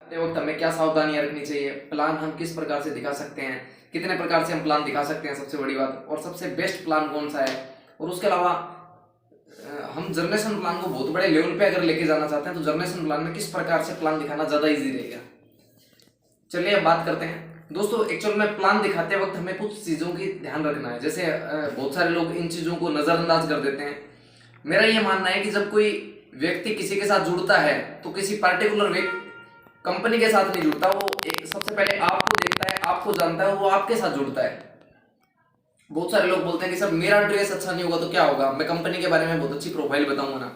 करते वक्त हमें क्या सावधानियां रखनी चाहिए, प्लान हम किस प्रकार से दिखा सकते हैं, कितने प्रकार से हम प्लान दिखा सकते हैं, सबसे बड़ी बात, और सबसे बेस्ट प्लान कौन सा है। और उसके अलावा हम जनरेशन प्लान को बहुत बड़े लेवल पे अगर लेके जाना चाहते हैं तो जनरेशन प्लान में किस प्रकार से प्लान दिखाना ज्यादा इजी रहेगा। चलिए अब बात करते हैं दोस्तों। एक्चुअल में प्लान दिखाते वक्त हमें कुछ चीजों की ध्यान रखना है। जैसे बहुत सारे लोग इन चीजों को नजरअंदाज कर देते हैं। मेरा ये मानना है कि जब कोई व्यक्ति किसी के साथ जुड़ता है तो किसी पार्टिकुलर कंपनी के साथ नहीं जुड़ता। वो सबसे पहले आपको देखता है, आपको जानता है, वो आपके साथ जुड़ता है। बहुत सारे लोग बोलते हैं कि सर मेरा ड्रेस अच्छा नहीं होगा तो क्या होगा, मैं कंपनी के बारे में बहुत अच्छी प्रोफाइल बताऊंगा ना।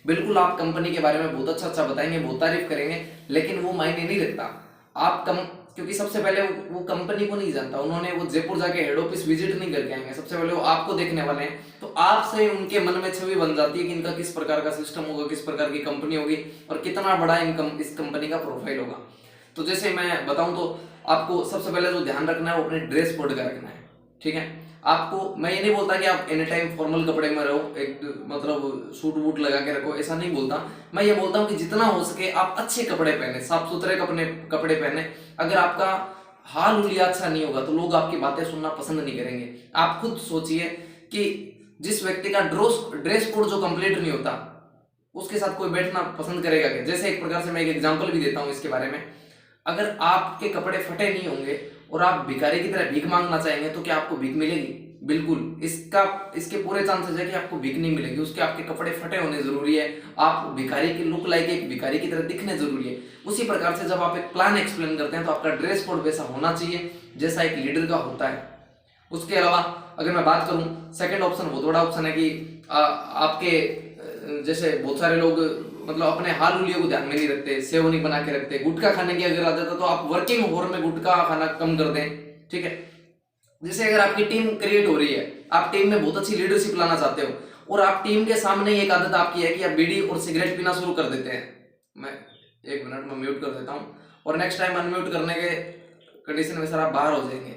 बिल्कुल, आप कंपनी के बारे में बहुत अच्छा बताएंगे, बहुत तारीफ करेंगे, लेकिन वो मायने नहीं रखता। क्योंकि सबसे पहले वो कंपनी को नहीं जानता, उन्होंने वो जयपुर जाके हेड ऑफिस विजिट नहीं करके आएंगे। सबसे पहले वो आपको देखने वाले हैं, तो आपसे उनके मन में छवि बन जाती है कि इनका किस प्रकार का सिस्टम होगा, किस प्रकार की कंपनी होगी और कितना बड़ा इस कंपनी का प्रोफाइल होगा। तो जैसे मैं बताऊं तो आपको सबसे पहले जो ध्यान रखना है वो अपने ड्रेस कोड का रखना है। ठीक है, आपको, मैं ये नहीं बोलता कि आप एनी टाइम फॉर्मल कपड़े में रहो, एक मतलब सूट वूट लगा के रखो, ऐसा नहीं बोलता। मैं ये बोलता हूँ कि जितना हो सके आप अच्छे कपड़े पहने, साफ सुथरे कपड़े पहने। अगर आपका हाल हुलिया अच्छा नहीं होगा तो लोग आपकी बातें सुनना पसंद नहीं करेंगे। आप खुद सोचिए कि जिस व्यक्ति का ड्रेस कोड जो कंप्लीट नहीं होता उसके साथ कोई बैठना पसंद करेगा क्या। जैसे एक प्रकार से मैं एक एग्जांपल भी देता हूँ इसके बारे में। अगर आपके कपड़े फटे नहीं होंगे और आप भिखारी की तरह भीख मांगना चाहेंगे तो क्या आपको भीख मिलेगी? बिल्कुल, इसके पूरे चांसेस है कि आपको भीख नहीं मिलेगी। उसके आपके कपड़े फटे होने जरूरी है, आप भिखारी की लुक लाइक एक भिखारी की तरह दिखने जरूरी है। उसी प्रकार से जब आप एक प्लान एक्सप्लेन करते हैं तो आपका ड्रेस कोड वैसा होना चाहिए जैसा एक लीडर का होता है। उसके अलावा अगर मैं बात करूं, सेकंड ऑप्शन बहुत बड़ा ऑप्शन है कि आपके जैसे बहुत सारे लोग मतलब अपने हाल हुलियों को ध्यान में नहीं रखते, सेव नहीं बना के रखते, गुटखा खाने की अगर आदत है तो आप वर्किंग होर में गुटखा खाना कम कर दें। ठीक है, जैसे अगर आपकी टीम क्रिएट हो रही है, आप टीम में बहुत अच्छी लीडरशिप लाना चाहते हो और आप टीम के सामने एक आदत आपकी है कि आप बीड़ी और सिगरेट पीना शुरू कर देते हैं। मैं 1 मिनट में म्यूट कर देता हूँ और नेक्स्ट टाइम अनम्यूट करने के कंडीशन में सर आप बाहर हो जाएंगे।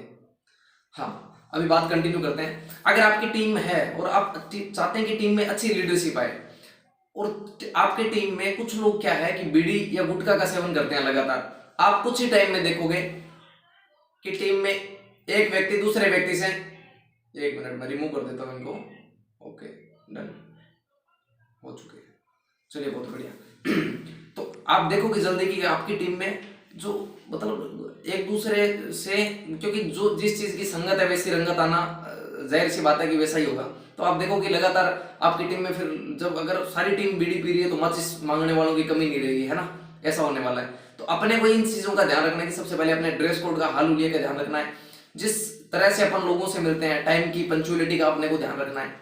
हाँ, अभी बात कंटिन्यू करते हैं। अगर आपकी टीम है और आप चाहते हैं कि टीम में अच्छी लीडरशिप आए और आपके टीम में कुछ लोग क्या है कि बीड़ी या गुटखा का सेवन करते हैं लगातार, आप कुछ ही टाइम में देखोगे कि टीम में एक व्यक्ति दूसरे व्यक्ति से, 1 मिनट में रिमूव कर देता हूं इनको। ओके, डन हो चुके हैं, चलिए बहुत बढ़िया। तो आप देखोगे जल्दी कि आपकी टीम में जो मतलब एक दूसरे से, क्योंकि जो जिस चीज की संगत है वैसी रंगत आना जाहिर सी बात है कि वैसा ही होगा। तो आप देखो कि लगातार आपकी टीम में फिर जब अगर सारी टीम बीड़ी पी रही है तो माचिस मांगने वालों की कमी नहीं रहेगी, है ना, ऐसा होने वाला है। तो अपने को इन चीजों का ध्यान रखना है कि सबसे पहले अपने ड्रेस कोड का, हाल हुलिया का ध्यान रखना है। जिस तरह से अपन लोगों से मिलते हैं, टाइम की पंक्चुअलिटी का अपने को ध्यान रखना है।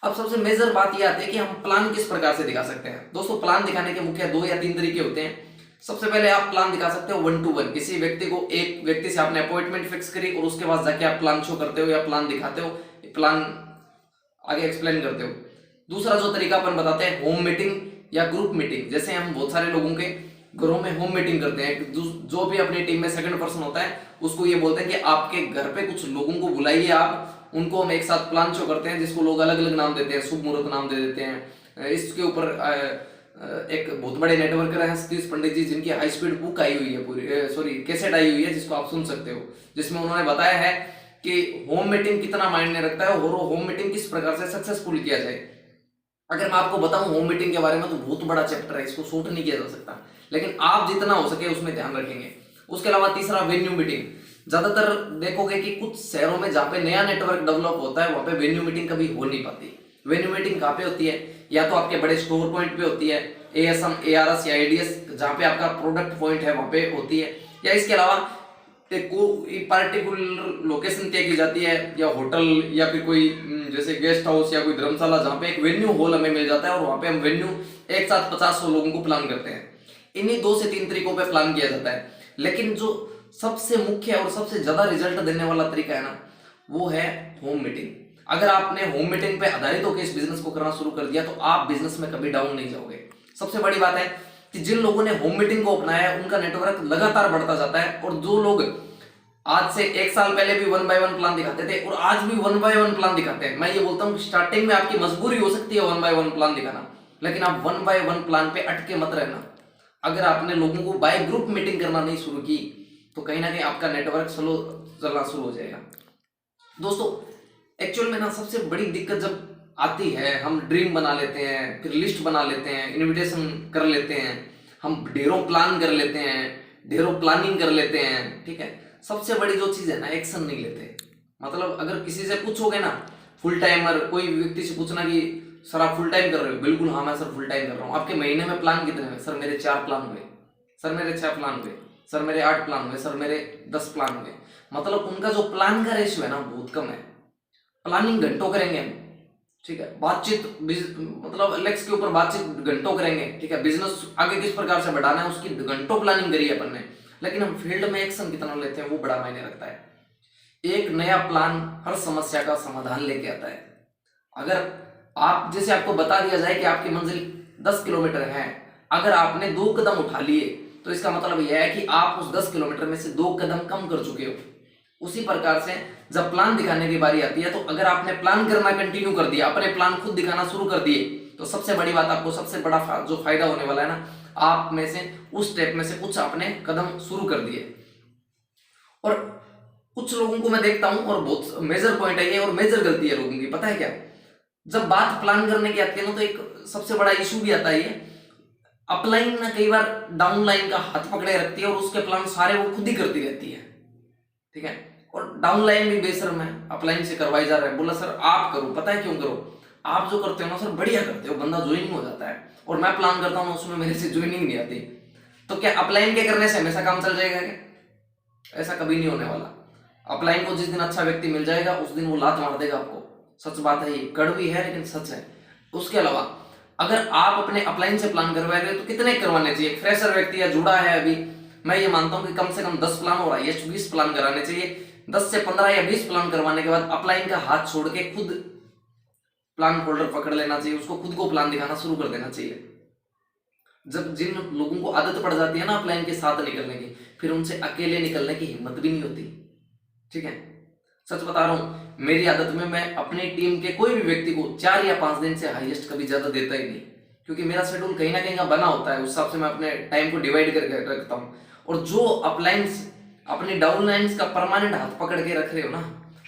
अब सबसे मेजर बात यह आती है कि हम प्लान किस प्रकार से दिखा सकते हैं। दोस्तों, प्लान दिखाने के मुख्य 2 या 3 तरीके होते हैं। सबसे पहले आप प्लान दिखा सकते हो 1 to 1, किसी व्यक्ति को, एक व्यक्ति से आपने अपॉइंटमेंट फिक्स करी और उसके बाद जाके आप प्लान शो करते हो या प्लान दिखाते हो, प्लान आगे एक्सप्लेन करते हो। दूसरा जो तरीका अपन बताते हैं, होम मीटिंग या ग्रुप मीटिंग। जैसे हम बहुत सारे लोगों के घरों में होम मीटिंग करते हैं, जो भी अपनी टीम में सेकंड पर्सन होता है उसको ये बोलते हैं कि आपके घर पे कुछ लोगों को बुलाइए, आप उनको हम एक साथ प्लान शो करते हैं, जिसको लोग अलग अलग नाम देते हैं, शुभ मुहूर्त नाम दे देते हैं। इसके ऊपर एक बहुत बड़े नेटवर्कर है सतीश पंडित जी, जिनकी हाई स्पीड बुक आई हुई है, पूरी कैसेट आई हुई है, जिसको आप सुन सकते हो, जिसमें उन्होंने बताया है कि होम मीटिंग कितना मायने रखता है और होम मीटिंग किस प्रकार से सक्सेसफुल किया जाए। अगर मैं आपको बताऊं होम मीटिंग के बारे में तो बहुत बड़ा चैप्टर है, इसको शॉर्ट नहीं किया जा सकता, लेकिन आप जितना हो सके उसमें ध्यान रखेंगे। उसके अलावा तीसरा, वेन्यू मीटिंग। ज्यादातर देखोगे कि कुछ शहरों में जहाँ पे नया नेटवर्क डेवलप होता है वहां पे वेन्यू मीटिंग कभी हो नहीं पाती। वेन्यू मीटिंग कहाँ पे होती है? या तो आपके बड़े स्टोर पॉइंट पे होती है, एएसएम, एआरएस या एडीएस, जहाँ पे आपका प्रोडक्ट पॉइंट है वहां पे होती है, या इसके अलावा कोई पार्टिकुलर लोकेशन तय की जाती है, या होटल या फिर कोई जैसे गेस्ट हाउस या कोई धर्मशाला, जहाँ पे एक वेन्यू हॉल हमें मिल जाता है और वहां पे हम वेन्यू एक साथ 50-100 लोगों को प्लान करते हैं। इन्हीं 2 से 3 तरीकों पे प्लान किया जाता है, लेकिन जो सबसे मुख्य और सबसे ज्यादा रिजल्ट देने वाला तरीका है ना, वो है होम मीटिंग। अगर आपने होम मीटिंग पे आधारित होकर इस बिजनेस को करना शुरू कर दिया तो आप बिजनेस में कभी डाउन नहीं जाओगे। सबसे बड़ी बात है कि जिन लोगों ने होम मीटिंग को अपनाया है उनका नेटवर्क लगातार बढ़ता जाता है, और जो लोग आज से 1 साल पहले भी 1 by 1 प्लान दिखाते थे और आज भी 1 by 1 प्लान दिखाते हैं, मैं ये बोलता हूँ स्टार्टिंग में आपकी मजबूरी हो सकती है 1 by 1 प्लान दिखाना, लेकिन आप 1 by 1 प्लान पे अटके मत रहना। अगर आपने लोगों को बाय ग्रुप मीटिंग करना नहीं शुरू की तो कहीं ना कहीं आपका नेटवर्क स्लो चलना शुरू हो जाएगा। दोस्तों एक्चुअल में ना सबसे बड़ी दिक्कत जब आती है, हम ड्रीम बना लेते हैं, फिर लिस्ट बना लेते हैं, इनविटेशन कर लेते हैं, हम ढेरों प्लान कर लेते हैं, ढेरों प्लानिंग कर लेते हैं, ठीक है। सबसे बड़ी जो चीज है ना, एक्शन नहीं लेते। मतलब अगर किसी से पूछोगे ना, फुल टाइमर कोई व्यक्ति से पूछना कि सर आप फुल टाइम कर रहे हो, बिल्कुल हाँ मैं सर फुल टाइम कर रहा हूँ। आपके महीने में प्लान कितने हुए? सर मेरे 4 प्लान हुए, सर मेरे 6 प्लान हुए, सर मेरे 8 प्लान हुए, सर मेरे 10 प्लान हुए। मतलब उनका जो प्लान का रेशियो है ना बहुत कम है। प्लानिंग घंटों करेंगे हम, ठीक है। बातचीत मतलब लेक्स के ऊपर बातचीत घंटों करेंगे, ठीक है। बिजनेस आगे किस प्रकार से बढ़ाना है उसकी घंटों प्लानिंग करी है अपन ने, लेकिन हम फील्ड में एक्शन कितना लेते हैं वो बड़ा मायने रखता है। एक नया प्लान हर समस्या का समाधान लेके आता है। अगर आप जैसे आपको बता दिया जाए कि आपकी मंजिल 10 किलोमीटर है, अगर आपने 2 कदम उठा लिए तो इसका मतलब यह है कि आप उस 10 किलोमीटर में से 2 कदम कम कर चुके हो। उसी प्रकार से जब प्लान दिखाने की बारी आती है तो अगर आपने प्लान करना कंटिन्यू कर दिया, अपने प्लान खुद दिखाना शुरू कर दिए, तो सबसे बड़ी बात, आपको सबसे बड़ा जो फायदा होने वाला है ना, आप में से उस स्टेप में से कुछ आपने कदम शुरू कर दिए। और कुछ लोगों को मैं देखता हूं, और बहुत मेजर पॉइंट है ये और मेजर गलती है लोगों की, पता है क्या? जब बात प्लान करने की आती है ना तो एक सबसे बड़ा इशू भी आता है ये, अपलाइन ना कई बार डाउनलाइन का हाथ पकड़े रखती है और उसके प्लान सारे वो खुद ही करती रहती है, ठीक है। और डाउनलाइन भी बेशर्म है, अपलाइन से करवाई जा रहा है। बोला सर आप करो, पता है क्यों करो? आप जो करते हो ना सर बढ़िया करते हो, बंदा ज्वाइनिंग हो जाता है, और मैं प्लान करता हूँ उसमें मेरे से ज्वाइनिंग नहीं आती। तो क्या अपलाइन के करने से हमेशा काम चल जाएगा क्या? ऐसा कभी नहीं होने वाला। अपलाइन को जिस दिन अच्छा व्यक्ति मिल जाएगा उस दिन वो लात मार देगा आपको। सच बात है, ये कड़वी है लेकिन सच है। उसके अलावा अगर आप अपने अपलाइन से प्लान करवा रहे हो तो कितने करवाने चाहिए? फ्रेशर व्यक्ति या जुड़ा है अभी, मैं ये मानता हूं कि कम से कम 10 प्लान और हाईएस्ट 20 प्लान कराने चाहिए। 10 से 15 या 20 प्लान करवाने के बाद अपलाइन का हाथ छोड़ के खुद प्लान होल्डर पकड़ लेना चाहिए, उसको खुद को प्लान दिखाना शुरू कर देना चाहिए। जब जिन लोगों को आदत पड़ जाती है ना अपलाइन के साथ निकलने की, फिर उनसे अकेले निकलने की हिम्मत भी नहीं होती, ठीक है। सच बता रहा हूं, मेरी आदत में मैं अपनी टीम के कोई भी व्यक्ति को 4 या 5 दिन से हाईएस्ट कभी ज्यादा देता ही नहीं, क्योंकि मेरा शेड्यूल कहीं ना कहीं का बना होता है, उस हिसाब से मैं अपने टाइम को डिवाइड करके रखता हूँ। और जो अपलाइंस अपनी डाउनलाइंस का परमानेंट हाथ पकड़ के रख रहे हो ना,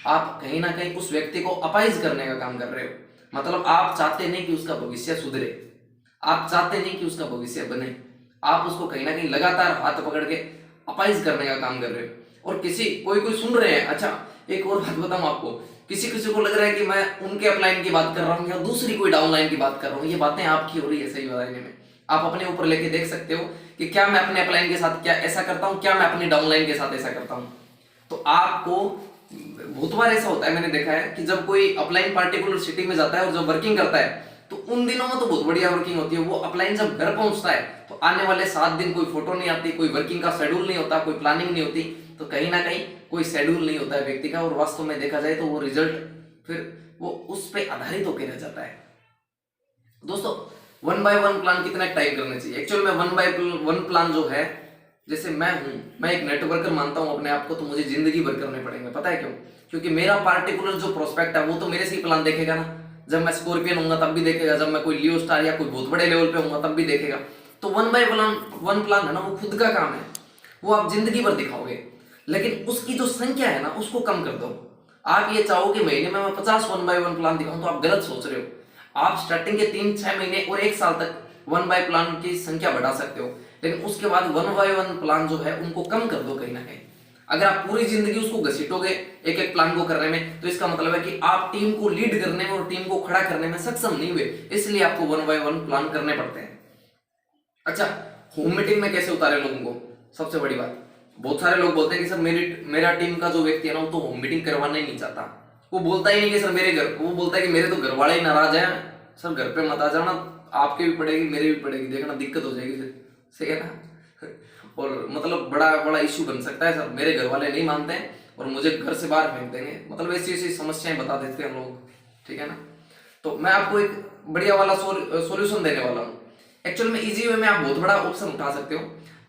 आप कहीं ना कहीं उस व्यक्ति को अपाइज करने का काम कर रहे हो। मतलब आप चाहते नहीं कि उसका भविष्य सुधरे, आप चाहते नहीं कि उसका भविष्य बने, आप उसको कहीं ना कहीं लगातार हाथ पकड़ के अपाइज करने का काम कर रहे हो। और कोई सुन रहे हैं, अच्छा एक और बात बताऊं आपको, किसी को लग रहा है कि मैं उनके अपलाइन की बात कर रहा हूँ या दूसरी कोई डाउनलाइन की बात कर रहा हूँ, ये बातें आपकी हो रही है सही बताने में। आप अपने ऊपर लेके देख सकते हो कि क्या मैं अपने अपलाइन के साथ क्या ऐसा करता हूँ, क्या मैं अपनी डाउनलाइन के साथ ऐसा करता हूँ। तो आपको बहुत बार ऐसा होता है, मैंने देखा है कि जब कोई अपलाइन पार्टिकुलर सिटी में जाता है और जब वर्किंग करता है तो उन दिनों में तो बहुत बढ़िया वर्किंग होती है। वो अपलाइन जब घर पहुंचता है तो आने वाले 7 दिन कोई फोटो नहीं आती, कोई वर्किंग का शेड्यूल नहीं होता, कोई प्लानिंग नहीं होती, तो कहीं ना कहीं कोई शेड्यूल नहीं होता है व्यक्ति का, और वास्तव में देखा जाए तो वो रिजल्ट फिर वो उस पर आधारित होकर रह जाता है। दोस्तों 1 बाय 1 प्लान कितना टाइम करना चाहिए? एक्चुअल में 1 बाय 1 प्लान जो है, जैसे मैं एक नेटवर्कर मानता हूं अपने आप को, तो मुझे जिंदगी भर करने पड़ेंगे। पता है क्यों? क्योंकि मेरा पार्टिकुलर जो प्रोस्पेक्ट है वो तो मेरे से ही प्लान देखेगा ना। जब मैं स्कॉर्पियन होऊंगा तब भी देखेगा, जब मैं कोई लियो स्टार या कोई बहुत बड़े लेवल पे होऊंगा तब भी देखेगा। तो 1 बाय 1 प्लान है ना, वो खुद का काम है, वो आप जिंदगी भर दिखाओगे, लेकिन उसकी जो संख्या है ना उसको कम कर दो। आप ये चाहो कि महीने में मैं 50 1 बाय 1 प्लान दिखाऊं, तो आप गलत सोच रहे हो। आप स्टार्टिंग के 3-6 महीने और 1 साल तक 1 बाय प्लान की संख्या बढ़ा सकते हो, लेकिन उसके बाद 1 बाय 1 प्लान जो है उनको कम कर दो कहीं ना कहीं। अगर आप पूरी जिंदगी उसको घसीटोगे एक एक प्लान को करने में, तो इसका मतलब है कि आप टीम को लीड करने में और टीम को खड़ा करने में सक्षम नहीं हुए, इसलिए आपको 1 बाय 1 प्लान करने पड़ते हैं। अच्छा, होम मीटिंग में कैसे उतारे लोगों को? सबसे बड़ी बात, बहुत सारे लोग बोलते हैं कि सर मेरा टीम का जो व्यक्ति है ना वो तो होम मीटिंग करवाना ही नहीं चाहता। वो बोलता ही नहीं कि सर वो बोलता है कि मेरे तो घर वाले ही नाराज हैं, सर घर पे मत आ जाना, आपके भी पड़ेगी मेरे भी पड़ेगी, देखना दिक्कत हो जाएगी फिर, सही है ना। और मतलब बड़ा इश्यू बन सकता है, सर मेरे घर वाले नहीं मानते हैं और मुझे घर से बाहर फेंक देंगे, मतलब ऐसी समस्याएं बता देते हैं हम लोग, ठीक है ना। तो मैं आपको एक बढ़िया वाला सॉल्यूशन देने वाला हूँ। एक्चुअल में इजी वे में आप बहुत बड़ा ऑप्शन उठा सकते हो।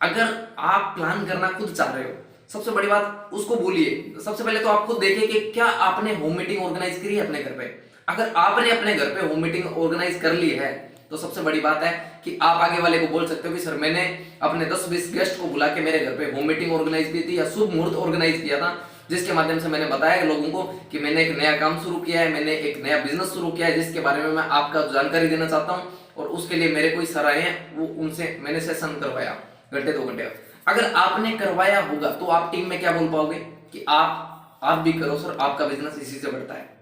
अगर आप प्लान करना खुद चाह रहे हो, सबसे बड़ी बात उसको भूलिए। सबसे पहले तो आप खुद देखिए कि क्या आपने होम मीटिंग ऑर्गेनाइज करी है अपने घर पे। अगर आपने अपने घर पे होम मीटिंग ऑर्गेनाइज कर ली है तो सबसे बड़ी बात है कि आप आगे वाले को बोल सकते हो कि सर मैंने अपने 10-20 गेस्ट को बुला के मेरे घर पे होम मीटिंग ऑर्गेनाइज की थी या शुभ मुहूर्त ऑर्गेनाइज किया था, जिसके माध्यम से मैंने बताया लोगों को कि मैंने एक नया काम शुरू किया है, मैंने एक नया बिजनेस शुरू किया है जिसके बारे में मैं आपका जानकारी देना चाहता हूँ, और उसके लिए मेरे कोई सर आए हैं, वो उनसे मैंने सेशन करवाया घंटे 2 घंटे। अगर आपने करवाया होगा तो आप टीम में क्या बोल पाओगे कि आप भी करो सर, आपका बिजनेस इसी से बढ़ता है।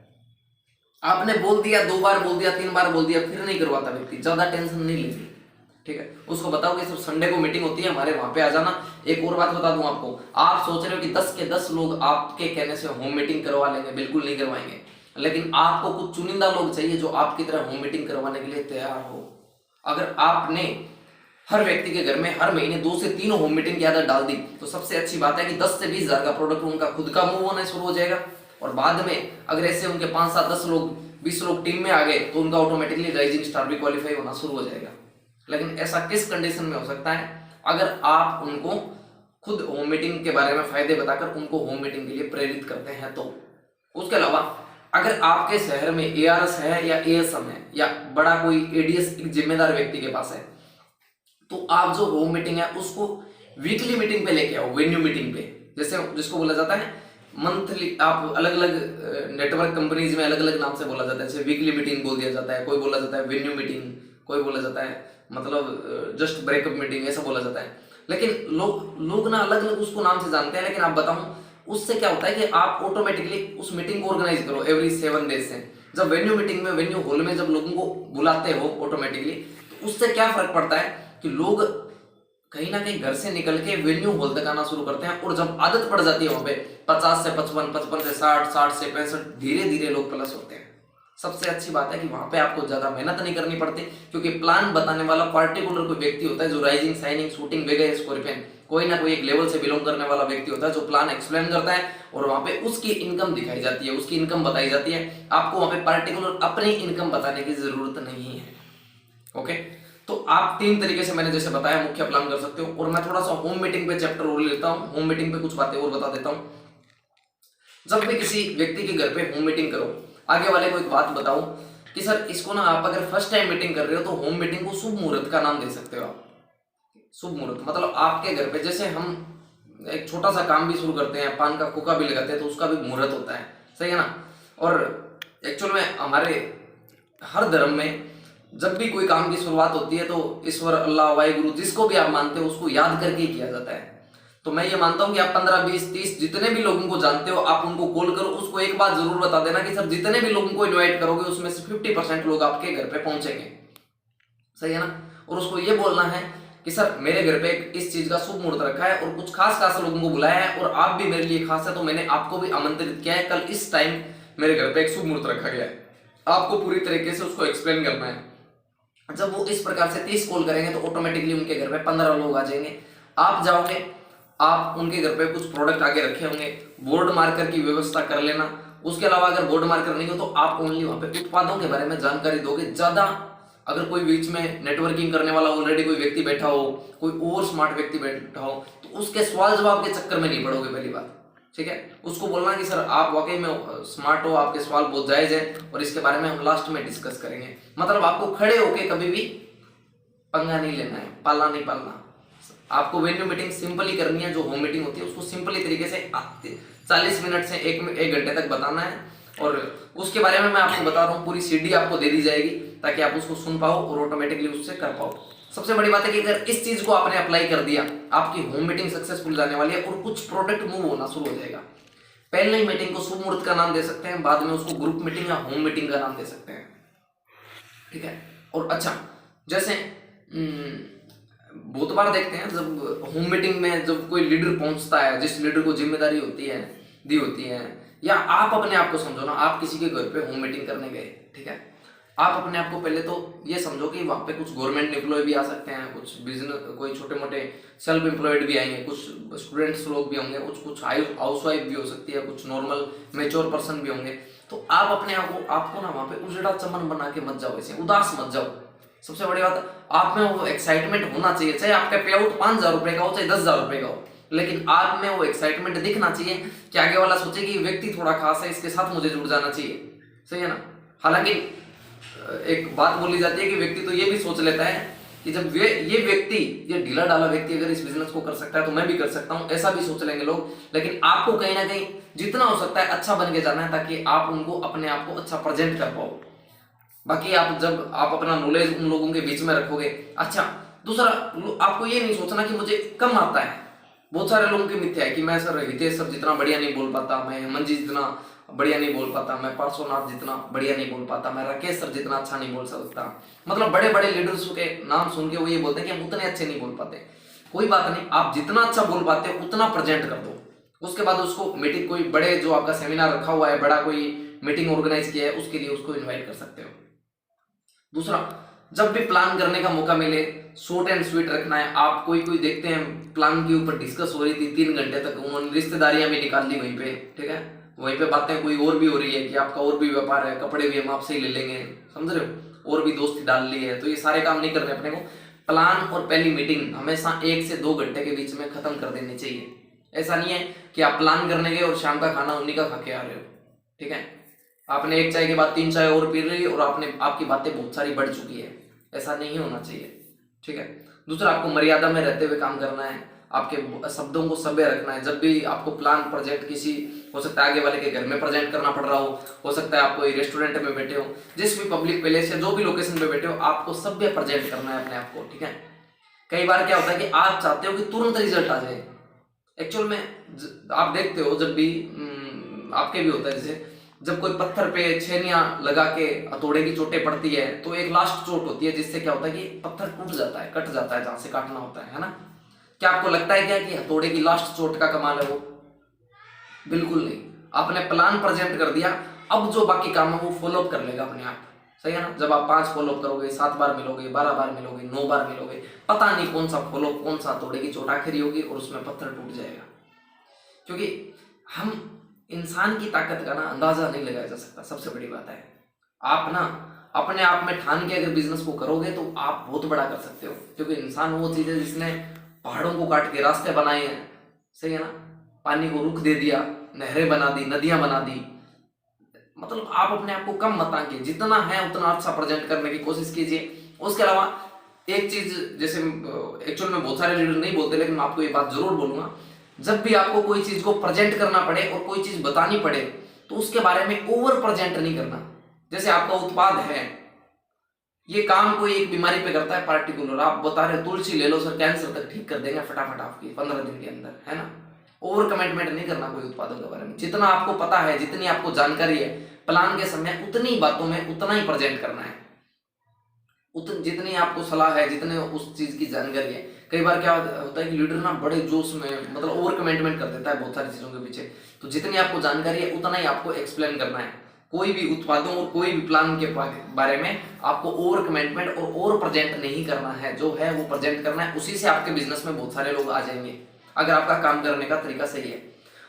आपने बोल दिया, 2 बार बोल दिया, 3 बार बोल दिया, फिर नहीं करवाता व्यक्ति, ज्यादा टेंशन नहीं लेनी, ठीक है। उसको बताओ कि सर संडे को मीटिंग होती है, हमारे वहां पे आ जाना। एक और बात बता दूं आपको, आप सोच रहे हो कि 10 के 10 लोग आपके कहने से होम मीटिंग करवा लेंगे, बिल्कुल नहीं करवाएंगे। लेकिन आपको कुछ चुनिंदा लोग चाहिए जो आपकी तरह होम मीटिंग करवाने के लिए तैयार हो। अगर आपने हर व्यक्ति के घर में हर महीने 2 से 3 होम मीटिंग की आदत डाल दी तो सबसे अच्छी बात है कि 10 से 20 हजार का प्रोडक्ट उनका खुद का मूव होना शुरू हो जाएगा। और बाद में अगर ऐसे उनके 5, 7, 10 लोग, 20 लोग टीम में आ गए तो उनका ऑटोमेटिकली राइजिंग स्टार भी क्वालिफाई होना शुरू हो जाएगा। लेकिन ऐसा किस कंडीशन में हो सकता है? अगर आप उनको खुद होम मीटिंग के बारे में फायदे बताकर उनको होम मीटिंग के लिए प्रेरित करते हैं तो। उसके अलावा अगर आपके शहर में एआरएस है या एएसएम है या बड़ा कोई एडीएस एक जिम्मेदार व्यक्ति के पास है, तो आप जो होम मीटिंग है उसको वीकली मीटिंग पे लेके आओ, वेन्यू मीटिंग पे, जैसे जिसको बोला जाता है मंथली। आप अलग अलग नेटवर्क कंपनीज में अलग अलग नाम से बोला जाता है, जैसे वीकली मीटिंग बोल दिया जाता है, कोई बोला जाता है वेन्यू मीटिंग, कोई बोला जाता है मतलब जस्ट ब्रेकअप मीटिंग, ऐसा बोला जाता है। लेकिन लोग ना अलग अलग उसको नाम से जानते हैं। लेकिन आप बताऊं उससे क्या होता है कि आप ऑटोमेटिकली उस मीटिंग को ऑर्गेनाइज करो एवरी 7 डेज से। जब वेन्यू मीटिंग में, वेन्यू हॉल में जब लोगों को बुलाते हो ऑटोमेटिकली, तो उससे क्या फर्क पड़ता है कि लोग कहीं ना कहीं घर से निकल के वेन्यू हॉल तक आना शुरू करते हैं। और जब आदत पड़ जाती है वहां पे 50 से 55, 55 से 60, 60 से 65, धीरे धीरे लोग प्लस होते हैं। सबसे अच्छी बात है कि वहां पे आपको ज्यादा मेहनत नहीं करनी पड़ती, क्योंकि प्लान बताने वाला पार्टिकुलर कोई व्यक्ति होता है जो राइजिंग, साइनिंग, शूटिंग, वेगा, स्कॉर्पियन, कोई ना कोई एक लेवल से बिलोंग करने वाला व्यक्ति होता है जो प्लान एक्सप्लेन करता है और वहां पे उसकी इनकम दिखाई जाती है, उसकी इनकम बताई जाती है। आपको वहां पे पार्टिकुलर अपनी इनकम बताने की जरूरत नहीं है। ओके, तो आप 3 तरीके से मैंने जैसे बताया मुख्य प्लान कर सकते हो। और मैं थोड़ा सा होम मीटिंग पे चैप्टर और लेता हूँ, होम मीटिंग पे कुछ बातें और बता देता हूँ। जब भी किसी व्यक्ति के घर पे होम मीटिंग करो, आगे वाले को एक बात बताओ कि सर इसको ना आप अगर फर्स्ट टाइम मीटिंग कर रहे हो तो होम मीटिंग को शुभ मुहूर्त का नाम दे सकते हो आप। शुभ मुहूर्त मतलब आपके घर पे जैसे हम एक छोटा सा काम भी शुरू करते हैं, पान का खोखा भी लगाते हैं, तो उसका भी मुहूर्त होता है, सही है ना। और एक्चुअल में हमारे हर धर्म में जब भी कोई काम की शुरुआत होती है तो ईश्वर, अल्लाह, वाहिगुरु, जिसको भी आप मानते हो उसको याद करके ही किया जाता है। तो मैं ये मानता हूँ कि आप 15, 20, 30 जितने भी लोगों को जानते हो आप उनको कॉल करो, उसको एक बात जरूर बता देना कि सर जितने भी लोगों को इनवाइट करोगे उसमें से 50% लोग आपके घर पे पहुंचेंगे, सही है ना। और उसको ये बोलना है कि सर मेरे घर पे इस चीज का शुभ मुहूर्त रखा है और कुछ खास खास लोगों को बुलाया है और आप भी मेरे लिए खास है, तो मैंने आपको भी आमंत्रित किया है। कल इस टाइम मेरे घर पे एक शुभ मुहूर्त रखा गया है। आपको पूरी तरीके से उसको एक्सप्लेन करना है। जब वो इस प्रकार से 30 कॉल करेंगे तो ऑटोमेटिकली उनके घर पे 15 लोग आ जाएंगे। आप जाओगे, आप उनके घर पे कुछ प्रोडक्ट आगे रखे होंगे, बोर्ड मार्कर की व्यवस्था कर लेना। उसके अलावा अगर बोर्ड मार्कर नहीं हो तो आप ओनली वहां पे उत्पादों के बारे में जानकारी दोगे। ज्यादा अगर कोई बीच में नेटवर्किंग करने वाला ऑलरेडी कोई व्यक्ति बैठा हो, कोई ओवर स्मार्ट व्यक्ति बैठा हो, तो उसके सवाल जवाब के चक्कर में नहीं पड़ोगे, पहली बात, ठीक है। उसको बोलना कि सर आप वाकई में स्मार्ट हो, आपके सवाल बहुत जायज है और इसके बारे में हम लास्ट में डिस्कस करेंगे। मतलब आपको खड़े होके कभी भी पंगा नहीं लेना है, पालना नहीं पालना। आपको वेन्यू मीटिंग सिंपली करनी है, जो होम मीटिंग होती है उसको सिंपली तरीके से 40 मिनट से 1 घंटे तक बताना है। और उसके बारे में मैं आपको बता रहा हूँ, पूरी सीडी आपको दे दी जाएगी ताकि आप उसको सुन पाओ और ऑटोमेटिकली उससे कर पाओ। सबसे बड़ी बात है कि अगर इस चीज को आपने अप्लाई कर दिया, आपकी होम मीटिंग सक्सेसफुल जाने वाली है और कुछ प्रोडक्ट मूव होना शुरू हो जाएगा। पहले ही मीटिंग को शुभ मुहूर्त का नाम दे सकते हैं, बाद में उसको ग्रुप मीटिंग या होम मीटिंग का नाम दे सकते हैं, ठीक है। और अच्छा, जैसे बहुत बार देखते हैं जब होम मीटिंग में जब कोई लीडर पहुंचता है, जिस लीडर को जिम्मेदारी दी होती है, या आप अपने आप को समझो ना, आप किसी के घर पे होम मीटिंग करने गए, ठीक है। आप अपने आप को पहले तो ये समझो कि वहां पे कुछ गवर्नमेंट एम्प्लॉय भी आ सकते हैं, कुछ बिजनेस, कोई छोटे मोटे सेल्फ एम्प्लॉयड भी आएंगे, कुछ स्टूडेंट्स लोग भी होंगे, कुछ हाउसवाइफ भी हो सकती है, कुछ नॉर्मल मैच्योर पर्सन भी होंगे। तो आप अपने आपको ना वहां पे उजड़ा चमन बना के मत जाओ, ऐसे उदास मत जाओ। सबसे बड़ी बात, आप में वो एक्साइटमेंट होना चाहिए, चाहे आपका पे आउट 5,000 रुपए का हो, चाहे 10,000 रुपए का हो, लेकिन आप में वो एक्साइटमेंट दिखना चाहिए कि आगे वाला सोचे कि व्यक्ति थोड़ा खास है, इसके साथ मुझे जुड़ जाना चाहिए, सही है ना। हालांकि एक बात बोली जाती है कि व्यक्ति तो ये भी सोच लेता है कि जब ये व्यक्ति, ये ढीला ढाला व्यक्ति अगर इस बिजनेस को कर सकता है तो मैं भी कर सकता हूं, ऐसा भी सोच लेंगे लोग। लेकिन आपको कहीं ना कहीं जितना हो सकता है अच्छा बन के जाना है, ताकि आप उनको अपने आप को अच्छा प्रेजेंट कर पाओ। बाकी आप जब आप अपना नॉलेज उन लोगों के बीच में रखोगे। अच्छा, दूसरा, आपको ये नहीं सोचना कि मुझे कम आता है। बहुत सारे लोगों की मिथ्या है कि मैं सर हितेश सर जितना बढ़िया नहीं बोल पाता, मैं हेमंत जी जितना बढ़िया नहीं बोल पाता, मैं पार्श्वनाथ जितना बढ़िया नहीं बोल पाता, मैं राकेश सर जितना अच्छा नहीं बोल सकता। मतलब बड़े बड़े लीडर्स के नाम सुन के वो ये बोलते हैं कि हम उतने अच्छे नहीं बोल पाते। कोई बात नहीं, आप जितना अच्छा बोल पाते हो उतना प्रेजेंट कर दो। उसके बाद उसको मीटिंग, कोई बड़े जो आपका सेमिनार रखा हुआ है, बड़ा कोई मीटिंग ऑर्गेनाइज किया है, उसके लिए उसको इन्वाइट कर सकते हो। दूसरा, जब भी प्लान करने का मौका मिले शॉर्ट एंड स्वीट रखना है। आप कोई देखते हैं प्लान के ऊपर डिस्कस हो रही थी 3 घंटे तक, उन्होंने रिश्तेदारियां भी निकाल ली वहीं पे, ठीक है, वहीं पे बातें कोई और भी हो रही है कि आपका और भी व्यापार है, कपड़े भी हम आपसे ही ले लेंगे, समझ रहे हो, और भी दोस्ती डाल ली है। तो ये सारे काम नहीं करने अपने को। प्लान और पहली मीटिंग हमेशा 1 से 2 घंटे के बीच में खत्म कर देनी चाहिए। ऐसा नहीं है कि आप प्लान करने गए और शाम का खाना उन्हीं का खा के आ रहे हो, ठीक है, आपने 1 चाय के बाद 3 चाय और पी रही है और आपकी बातें बहुत सारी बढ़ चुकी है। ऐसा नहीं होना चाहिए, ठीक है। दूसरा, आपको मर्यादा में रहते हुए काम करना है, आपके शब्दों को सभ्य रखना है। जब भी आपको प्लान प्रोजेक्ट किसी, हो सकता है आगे वाले के घर में प्रेजेंट करना पड़ रहा हो सकता है आप कोई रेस्टोरेंट में बैठे हो, जिस भी पब्लिक प्लेस या जो भी लोकेशन पे बैठे हो, आपको सभ्य प्रेजेंट करना है अपने आप को, ठीक है। कई बार क्या होता है कि आप चाहते हो कि तुरंत रिजल्ट आ जाए। एक्चुअल में आप देखते हो, जब भी आपके भी होता है, जैसे जब कोई पत्थर पे छेनियां लगा के हथौड़े की चोटें पड़ती है तो एक लास्ट चोट होती है, जिससे क्या होता है कि पत्थर टूट जाता है, कट जाता है जहां से काटना होता है ना। क्या आपको लगता है क्या कि हथौड़े की लास्ट चोट का कमाल है वो? बिल्कुल नहीं। आपने प्लान प्रेजेंट कर दिया, अब जो बाकी काम है वो फॉलोअप कर लेगा अपने आप, सही है ना। जब आप 5 फॉलोअप करोगे, 7 बार मिलोगे, 12 बार मिलोगे, 9 बार मिलोगे, पता नहीं कौन सा फॉलोअप, कौन सा हथौड़े की चोट आखिरी होगी और उसमें पत्थर टूट जाएगा। क्योंकि हम इंसान की ताकत का ना अंदाजा नहीं लगाया जा सकता। सबसे बड़ी बात है, आप ना अपने आप में ठान के अगर बिजनेस को करोगे तो आप बहुत बड़ा कर सकते हो। क्योंकि इंसान वो चीज है जिसने पहाड़ों को काट के रास्ते बनाए हैं, सही है ना, पानी को रुख दे दिया, नहरें बना दी, नदियां बना दी। मतलब आप अपने आप को कम मत आंकिए, जितना है उतना अच्छा प्रेजेंट करने की कोशिश कीजिए। उसके अलावा एक चीज, जैसे एक्चुअल में बहुत सारे लीडर नहीं बोलते, लेकिन मैं आपको ये बात जरूर बोलूंगा, जब भी आपको कोई चीज को प्रेजेंट करना पड़े और कोई चीज बतानी पड़े तो उसके बारे में ओवर प्रेजेंट नहीं करना। जैसे आपका उत्पाद है, ये काम कोई एक बीमारी पे करता है पार्टिकुलर, आप बता रहे तुलसी ले लो सर, कैंसर तक ठीक कर देंगे फटाफट आपकी 15 दिन के अंदर, है ना। ओवर कमिटमेंट नहीं करना कोई उत्पादों के बारे में। जितना आपको पता है, जितनी आपको जानकारी है, प्लान के समय उतनी बातों में उतना ही प्रेजेंट करना है। जितनी आपको सलाह है, जितने उस चीज की जानकारी है। कई बार क्या होता है कि लीडर ना बड़े जोश में, मतलब ओवर कमिटमेंट कर देता है बहुत सारी चीजों के पीछे। तो जितनी आपको जानकारी है उतना ही आपको एक्सप्लेन करना है। कोई भी उत्पादों और कोई भी प्लान के बारे में आपको ओवर कमिटमेंट और ओवर प्रेजेंट नहीं करना है। जो है वो प्रेजेंट करना है, उसी से आपके बिजनेस में बहुत सारे लोग आ जाएंगे, अगर आपका काम करने का तरीका सही है।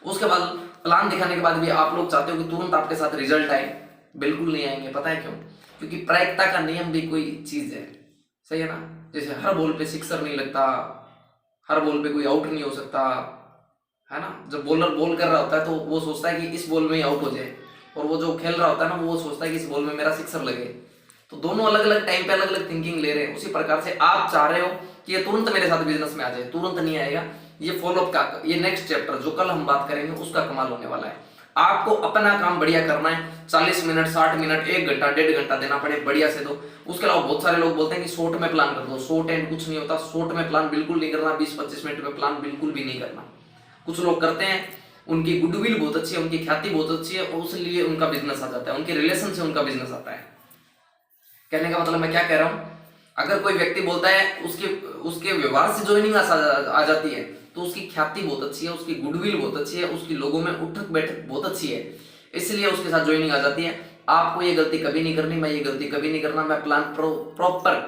उसके बाद प्लान दिखाने के बाद भी आप लोग चाहते हो कि तुरंत आपके साथ रिजल्ट आए, बिल्कुल नहीं आएंगे। पता है क्यों? क्योंकि प्रायिकता का नियम भी कोई चीज है, सही है ना। जैसे हर बॉल पे सिक्सर नहीं लगता, हर बॉल पे कोई आउट नहीं हो सकता, है ना। जब बॉलर बॉल कर रहा होता है तो वो सोचता है कि इस बॉल में ही आउट हो जाए, और वो जो खेल रहा होता है ना वो सोचता है कि इस बॉल में मेरा सिक्सर लगे। तो दोनों अलग अलग टाइम पे अलग अलग थिंकिंग ले रहे हैं। उसी प्रकार से आप चाह रहे हो कि ये तुरंत मेरे साथ बिजनेस में आ जाए, तुरंत नहीं आएगा। ये फॉलोअप का, ये नेक्स्ट चैप्टर जो कल हम बात करेंगे उसका कमाल होने वाला है। आपको अपना काम बढ़िया करना है, 40 मिनट, 60 मिनट, 1 घंटा, 1.5 घंटा देना पड़े, बढ़िया से दो। उसके अलावा बहुत सारे लोग बोलते हैं कि शॉर्ट में प्लान कर दो। शॉर्ट एंड कुछ नहीं होता, शॉर्ट में प्लान बिल्कुल नहीं करना, 20-25 मिनट में प्लान बिल्कुल भी नहीं करना। कुछ लोग करते हैं, उनकी गुडविल बहुत अच्छी है, उनकी ख्याति बहुत अच्छी है, और उसलिए उनका बिजनेस आ जाता है, उनके रिलेशन से उनका बिजनेस आता है। कहने का मतलब मैं क्या कह रहा हूं, अगर कोई व्यक्ति बोलता है उसके व्यवहार से ज्वाइनिंग आ जाती है, तो उसकी ख्याति बहुत अच्छी है, उसकी गुडविल बहुत अच्छी है, उसकी लोगों में उठक बैठक बहुत अच्छी है, इसलिए उसके साथ ज्वाइनिंग आ जाती है। आपको ये गलती कभी नहीं करनी, मैं ये गलती कभी नहीं करना। मैं प्लान प्रॉपर,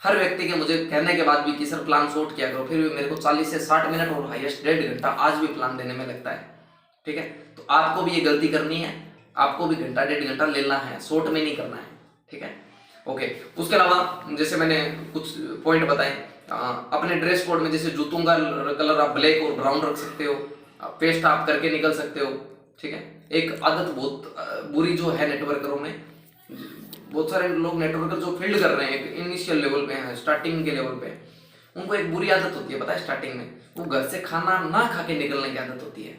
हर व्यक्ति के मुझे कहने के बाद भी कि सर प्लान शॉर्ट किया करो, फिर भी मेरे को 40 से 60 मिनट और हाईएस्ट 1.5 घंटा आज भी प्लान देने में लगता है, ठीक है। तो आपको भी ये गलती करनी है, आपको भी घंटा 1.5 घंटा लेना है, शॉर्ट में नहीं करना है, ठीक है, ओके। उसके अलावा जैसे मैंने कुछ पॉइंट बताए, अपने ड्रेस कोड में जैसे जूतों का कलर आप ब्लैक और ब्राउन रख सकते हो, पेस्ट आप करके निकल सकते हो, ठीक है। एक आदत बहुत बुरी जो है नेटवर्करों में, बहुत सारे लोग नेटवर्कर जो फील्ड कर रहे हैं, इनिशियल लेवल पे हैं, स्टार्टिंग के लेवल पे, उनको एक बुरी आदत होती है, पता है, स्टार्टिंग में वो घर से खाना ना खा के निकलने की आदत होती है।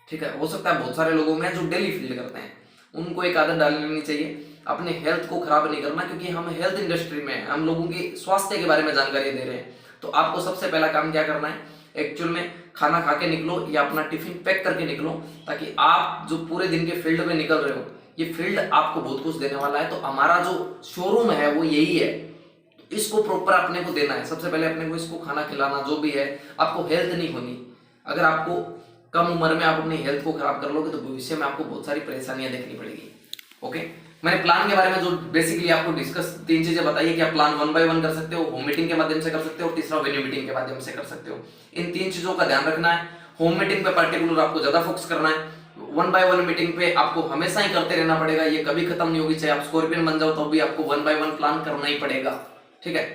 ठीक है, हो सकता है बहुत सारे लोगों में जो डेली फील्ड करते हैं उनको एक आदत डाल लेनी चाहिए, अपने हेल्थ को खराब नहीं करना, क्योंकि हम हेल्थ इंडस्ट्री में हम लोगों की स्वास्थ्य के बारे में जानकारी दे रहे हैं। तो आपको सबसे पहला काम क्या करना है, एक्चुअल में खाना खा के निकलो या अपना टिफिन पैक करके निकलो, ताकि आप जो पूरे दिन के फील्ड में निकल रहे हो, ये फील्ड आपको बहुत कुछ देने वाला है। तो हमारा जो शोरूम है वो यही है, तो इसको प्रॉपर अपने को देना है। सबसे पहले अपने को इसको खाना खिलाना, जो भी है, आपको हेल्थ नहीं होनी। अगर आपको कम उम्र में आप अपनी हेल्थ को खराब कर लोगे तो भविष्य में आपको बहुत सारी परेशानियां देखनी पड़ेगी। ओके, मैंने प्लान के बारे में जो बेसिकली आपको डिस्कस 3 चीजें बताई कि आप प्लान 1 बाय 1 कर सकते हो, होम मीटिंग के माध्यम से कर सकते हो, और तीसरा वेन्यू मीटिंग के माध्यम से कर सकते हो। इन 3 चीजों का ध्यान रखना है। होम मीटिंग पे पर्टिकुलर आपको ज्यादा फोकस करना है। 1 बाय 1 मीटिंग पे आपको हमेशा ही करते रहना पड़ेगा, ये कभी खत्म नहीं होगी। चाहे आप स्कॉर्पियन बन जाओ तो भी आपको 1 बाय 1 प्लान करना ही पड़ेगा। ठीक है,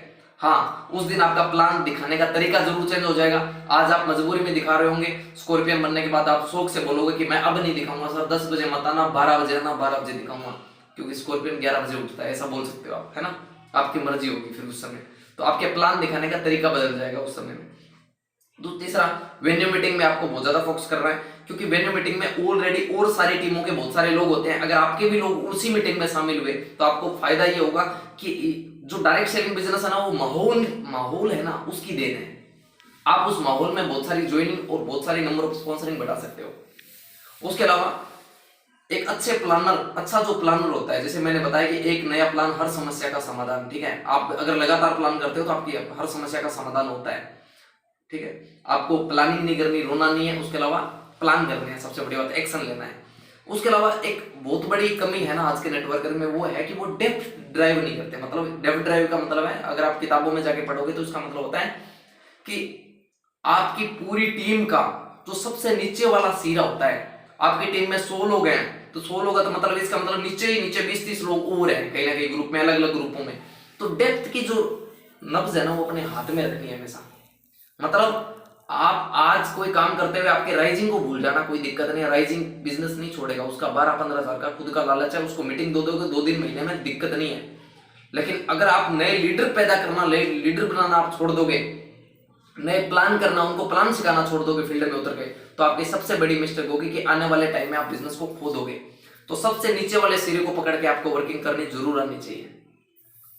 हाँ, उस दिन आपका प्लान दिखाने का तरीका जरूर चेंज हो जाएगा। आज आप मजबूरी में दिखा रहे होंगे, स्कॉर्पियन बनने के बाद आप शौक से बोलोगे कि मैं अब नहीं दिखाऊंगा सर, 10 बजे मत आना, 12 बजे आना, 12 बजे दिखाऊंगा, क्योंकि स्कॉर्पियन 11 बजे उठता है, ऐसा बोल सकते हो आप, है ना। आपकी मर्जी होगी फिर उस समय, तो आपके प्लान दिखाने का तरीका बदल जाएगा उस समय में। तीसरा, वेन्यू मीटिंग में आपको बहुत ज्यादा फोकस करना है, क्योंकि वेन्यू मीटिंग में ऑलरेडी और सारी टीमों के बहुत सारे लोग होते हैं। अगर आपके भी लोग उसी मीटिंग में शामिल हुए तो आपको फायदा ये होगा कि जो डायरेक्ट सेलिंग बिजनेस है ना, वो माहौल है ना, उसकी देन है। आप उस माहौल में बहुत सारी ज्वाइनिंग और बहुत सारी नंबर ऑफ स्पॉन्सरिंग बढ़ा सकते हो। उसके अलावा एक अच्छा जो प्लानर होता है, जैसे मैंने बताया कि एक नया प्लान हर समस्या का समाधान। ठीक है, आप अगर लगातार प्लान करते हो तो आपकी हर समस्या का समाधान होता है। ठीक है, आपको प्लानिंग नहीं करनी, रोना नहीं है, उसके अलावा प्लान करने हैं, सबसे बड़ी बात एक्शन लेना है। उसके अलावा एक बहुत बड़ी कमी है ना आज के नेटवर्कर में, वो है कि वो डेप्थ ड्राइव नहीं करते। मतलब डेप्थ ड्राइव का मतलब है, अगर आप किताबों में जाके पढ़ोगे तो इसका मतलब होता है कि आपकी पूरी टीम का जो सबसे नीचे वाला सिरा होता है, आपकी टीम में 100 लोग हैं तो 100 लोग, तो मतलब इसका मतलब नीचे ही नीचे 20-30 लोग और हैं कहीं ना कहीं ग्रुप में, अलग अलग ग्रुपों में। तो डेप्थ की जो नब्ज है ना, वो अपने हाथ में रखनी है हमेशा। मतलब आप आज कोई काम करते हुए आपके राइजिंग को भूल जाना, कोई दिक्कत नहीं है, राइजिंग बिजनेस नहीं छोड़ेगा, उसका 12-15 हजार का खुद का लालच है, उसको मीटिंग दो दोगे 2 दिन महीने में, दिक्कत नहीं है। लेकिन अगर आप नए लीडर पैदा करना, लीडर बनाना आप छोड़ दोगे, नए प्लान करना, उनको प्लान सिखाना छोड़ दोगे फील्ड में उतर के, तो आपकी सबसे बड़ी मिस्टेक होगी कि आने वाले टाइम में आप बिजनेस को खो दोगे। तो सबसे नीचे वाले सिरे को पकड़ के आपको वर्किंग करनी जरूर आनी चाहिए।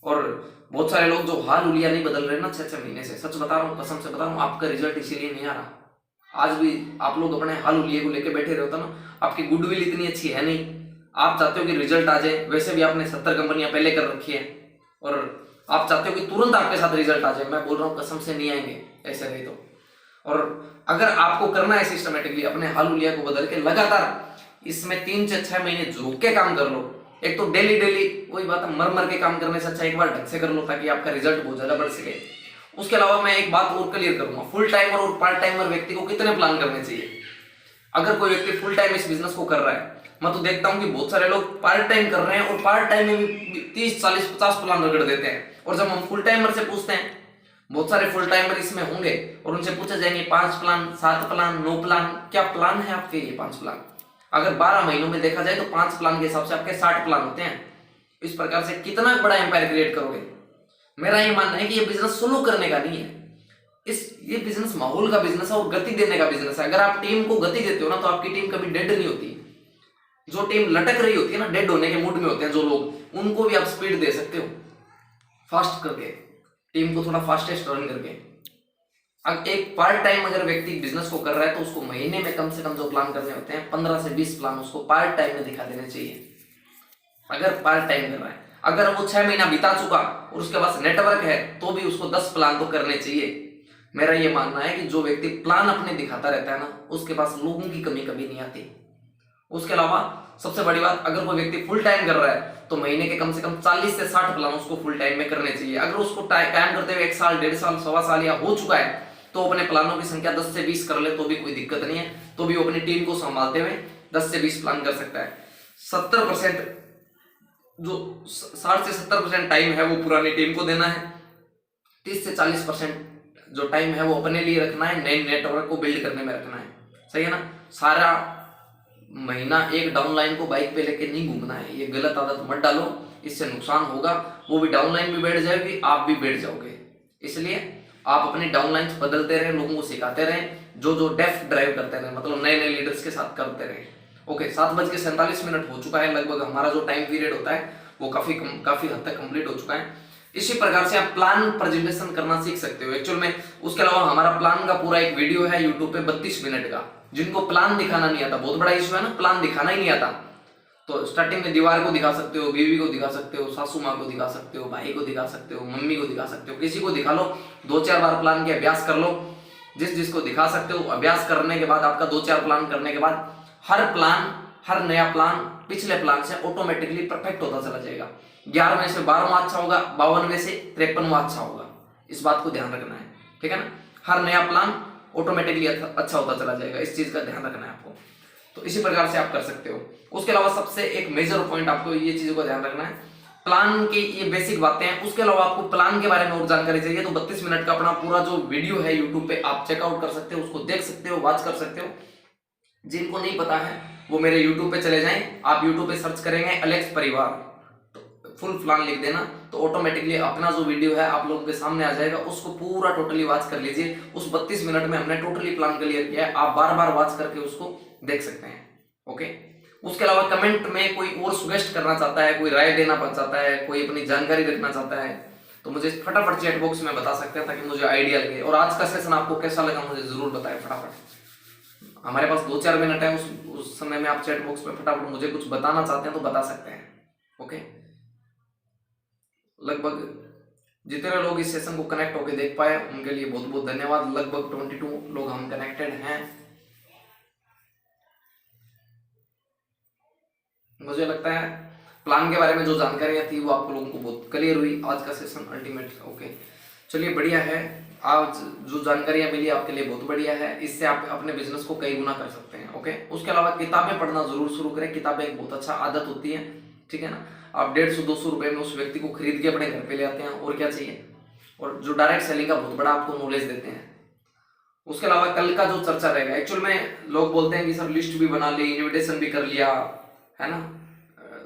और बहुत सारे लोग जो हाल हुलिया नहीं बदल रहे ना 6-6 महीने से, सच बता रहा हूँ, कसम से बता रहा हूँ, आपका रिजल्ट इसीलिए नहीं आ रहा। आज भी आप लोग अपने हाल हुलिये को लेके बैठे रहते ना, आपकी गुडविल इतनी अच्छी है नहीं, आप चाहते हो कि रिजल्ट आ जाए। वैसे भी आपने 70 कंपनियां पहले कर रखी है और आप चाहते हो कि तुरंत आपके साथ रिजल्ट आ जाए। मैं बोल रहा हूँ कसम से नहीं आएंगे ऐसे रहे तो। और अगर आपको करना है सिस्टमेटिकली, अपने हाल हुलिया को बदल के लगातार इसमें 3 से 6 महीने झोंक के काम कर लो। एक तो डेली वही बात है, मर के काम करने से अच्छा एक बार ढंग से कर लो, ताकि आपका रिजल्ट बहुत ज्यादा बढ़ सके। उसके अलावा मैं एक बात और क्लियर करूंगा, फुल टाइमर और पार्ट टाइमर व्यक्ति को कितने प्लान करने चाहिए। अगर कोई व्यक्ति फुल टाइम इस बिजनेस को कर रहा है, मैं तो देखता हूं कि बहुत सारे लोग पार्ट टाइम कर रहे हैं और पार्ट टाइम में भी 30-40-50 प्लान रगड़ देते हैं। और जब हम फुल टाइमर से पूछते हैं, बहुत सारे फुल टाइमर इसमें होंगे, और उनसे पूछे जाएंगे 5 प्लान, 7 प्लान, 9 प्लान, क्या प्लान है आपके ये 5 प्लान। अगर 12 महीनों में देखा जाए तो 5 प्लान के हिसाब से आपके 60 प्लान होते हैं। इस प्रकार से कितना बड़ा एम्पायर क्रिएट करोगे। मेरा ये मानना है कि ये बिजनेस स्लो करने का नहीं है, ये बिजनेस माहौल का बिजनेस है और गति देने का बिजनेस है। अगर आप टीम को गति देते हो ना, तो आपकी टीम कभी डेड नहीं होती। जो टीम लटक रही होती है ना, डेड होने के मूड में होते हैं जो लोग, उनको भी आप स्पीड दे सकते हो, फास्ट करके, टीम को थोड़ा फास्टेस्ट रन करके। अब एक पार्ट टाइम अगर व्यक्ति बिजनेस को कर रहा है तो उसको महीने में कम से कम जो प्लान करने होते हैं 15 से 20 प्लान उसको पार्ट टाइम में दिखा देने चाहिए, अगर पार्ट टाइम कर रहा है। अगर वो 6 महीना बिता चुका और उसके पास नेटवर्क है तो भी उसको 10 प्लान तो करने चाहिए। मेरा ये मानना है कि जो व्यक्ति प्लान अपने दिखाता रहता है ना, उसके पास लोगों की कमी कभी नहीं आती। उसके अलावा सबसे बड़ी बात, अगर कोई व्यक्ति फुल टाइम कर रहा है तो महीने के कम से कम 40 से 60 प्लान उसको फुल टाइम में करने चाहिए। अगर उसको काम करते हुए 1 साल, 1.5 साल, 1.25 साल या हो चुका है तो अपने प्लानों की संख्या 10 से 20 कर ले तो भी कोई दिक्कत नहीं है, तो भी वो अपनी टीम को संभालते हुए 10 से 20 प्लान कर सकता है। 70% जो 60 से 70% टाइम है वो पुरानी टीम को देना है, 30 से 40% जो टाइम है वो अपने लिए रखना है, नए नेटवर्क को बिल्ड करने में रखना है। सही है ना। सारा महीना एक डाउनलाइन को बाइक पे लेके नहीं घूमना है। ये गलत आदत मत डालो, इससे नुकसान होगा। वो भी डाउनलाइन भी बैठ जाएगी, आप भी बैठ जाओगे। इसलिए आप अपनी डाउनलाइंस बदलते रहे, लोगों को सिखाते रहे, जो डेफ ड्राइव करते रहे, मतलब नए नए लीडर्स के साथ करते रहे। ओके, 7:47 हो चुका है लगभग। हमारा जो टाइम पीरियड होता है वो काफी हद तक कंप्लीट हो चुका है। इसी प्रकार से आप प्लान प्रेजेंटेशन करना सीख सकते हो एक्चुअल में। उसके अलावा हमारा प्लान का पूरा एक वीडियो है यूट्यूब पे 32 मिनट का। जिनको प्लान दिखाना नहीं आता, बहुत बड़ा इशू है ना, प्लान दिखाना ही नहीं आता, तो स्टार्टिंग में दीवार को दिखा सकते हो, बीवी को दिखा सकते हो, सासू माँ को दिखा सकते हो, भाई को दिखा सकते हो, मम्मी को दिखा सकते हो, किसी को दिखा लो। 2-4 बार प्लान के अभ्यास कर लो, जिसको दिखा सकते हो। अभ्यास करने के बाद आपका 2-4 प्लान करने के बाद हर नया प्लान पिछले प्लान से ऑटोमेटिकली परफेक्ट होता चला जाएगा। 11वें से 12वां अच्छा होगा, 52वें से 53वां अच्छा होगा। इस बात को ध्यान रखना है, ठीक है ना। हर नया प्लान ऑटोमेटिकली अच्छा होता चला जाएगा, इस चीज का ध्यान रखना है आपको। तो इसी प्रकार से आप कर सकते हो। उसके अलावा सबसे एक मेजर पॉइंट आपको ये चीजों का ध्यान रखना है, प्लान की ये बेसिक बातें हैं। उसके अलावा आपको प्लान के बारे में और जानकारी चाहिए तो 32 मिनट का अपना पूरा जो वीडियो है यूट्यूब पे आप चेकआउट कर सकते हो, उसको देख सकते हो, वॉच कर सकते हो। जिनको नहीं पता है वो मेरे यूट्यूब पे चले जाएं, आप यूट्यूब पे सर्च करेंगे अलेक्स परिवार, तो फुल प्लान लिख देना, तो ऑटोमेटिकली अपना जो वीडियो है आप लोगों के सामने आ जाएगा। उसको पूरा टोटली वॉच कर लीजिए। उस 32 मिनट में हमने टोटली प्लान क्लियर किया है, आप बार बार वॉच करके उसको देख सकते हैं। ओके, उसके अलावा कमेंट में कोई और सुजेस्ट करना चाहता है, कोई राय देना चाहता है, कोई अपनी जानकारी रखना चाहता है, तो मुझे फटाफट चैट बॉक्स में बता सकते हैं, ताकि मुझे आइडिया लगे। और आज का सेशन आपको कैसा लगा मुझे जरूर बताएं फटाफट। हमारे पास 2-4 मिनट है, उस समय में आप चैट बॉक्स में फटाफट मुझे कुछ बताना चाहते हैं तो बता सकते हैं। ओके, लगभग जितने लोग इस सेशन को कनेक्ट होकर देख पाए उनके लिए बहुत बहुत धन्यवाद। लगभग 22 लोग हम कनेक्टेड हैं। मुझे लगता है प्लान के बारे में जो जानकारियां थी वो आप लोगों को बहुत क्लियर हुई। आज का सेशन अल्टीमेट। ओके, चलिए बढ़िया है। आज जो जानकारियां मिली आपके लिए बहुत बढ़िया है, इससे आप अपने बिजनेस को कई गुना कर सकते हैं। ओके, उसके अलावा किताबें पढ़ना जरूर शुरू करें। किताबें एक बहुत अच्छा आदत होती है, ठीक है ना। आप 150-200 रुपए में उस व्यक्ति को खरीद के अपने घर पे ले आते हैं, और क्या चाहिए। और जो डायरेक्ट सेलिंग का बहुत बड़ा आपको नॉलेज देते हैं। उसके अलावा कल का जो चर्चा रहेगा, एक्चुअल में लोग बोलते हैं कि सर लिस्ट भी बना ली, इन्विटेशन भी कर लिया, है ना,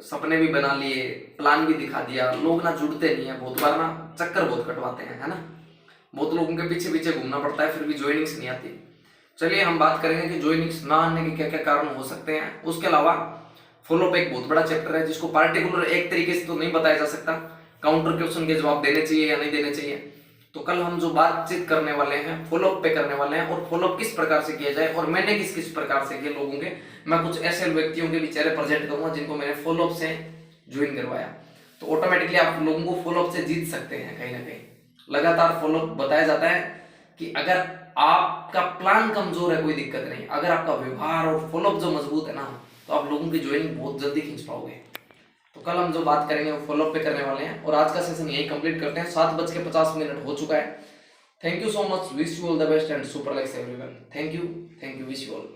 सपने भी बना लिए, प्लान भी दिखा दिया, लोग ना जुड़ते नहीं है। बहुत बार ना चक्कर बहुत कटवाते हैं, है ना। बहुत लोगों के पीछे पीछे घूमना पड़ता है, फिर भी ज्वाइनिंग्स नहीं आती। चलिए हम बात करेंगे कि ज्वाइनिंग्स ना आने के क्या क्या कारण हो सकते हैं। उसके अलावा फॉलोअप एक बहुत बड़ा चैप्टर है, जिसको पार्टिकुलर एक तरीके से तो नहीं बताया जा सकता। काउंटर क्वेश्चन के जवाब देने चाहिए या नहीं देने चाहिए। तो कल हम जो बातचीत करने वाले हैं फॉलोअप पे करने वाले हैं, और फॉलोअप किस प्रकार से किया जाए, और मैंने किस किस प्रकार से किए लोगों के। मैं कुछ ऐसे व्यक्तियों के भी चेहरे प्रेजेंट करूंगा जिनको मैंने फॉलोअप से ज्वाइन करवाया। तो ऑटोमेटिकली आप लोगों को फॉलोअप से जीत सकते हैं कहीं ना कहीं। लगातार फॉलोअप बताया जाता है कि अगर आपका प्लान कमजोर है कोई दिक्कत नहीं, अगर आपका व्यवहार और फॉलोअप जो मजबूत है ना, तो आप लोगों की ज्वाइनिंग बहुत जल्दी खींच पाओगे। तो कल हम जो बात करेंगे वो फॉलोअप पे करने वाले हैं, और आज का सेशन यही कंप्लीट करते हैं। 7:50 हो चुका है। Thank you so much, wish you all the best and super likes everyone. Thank you, wish you all.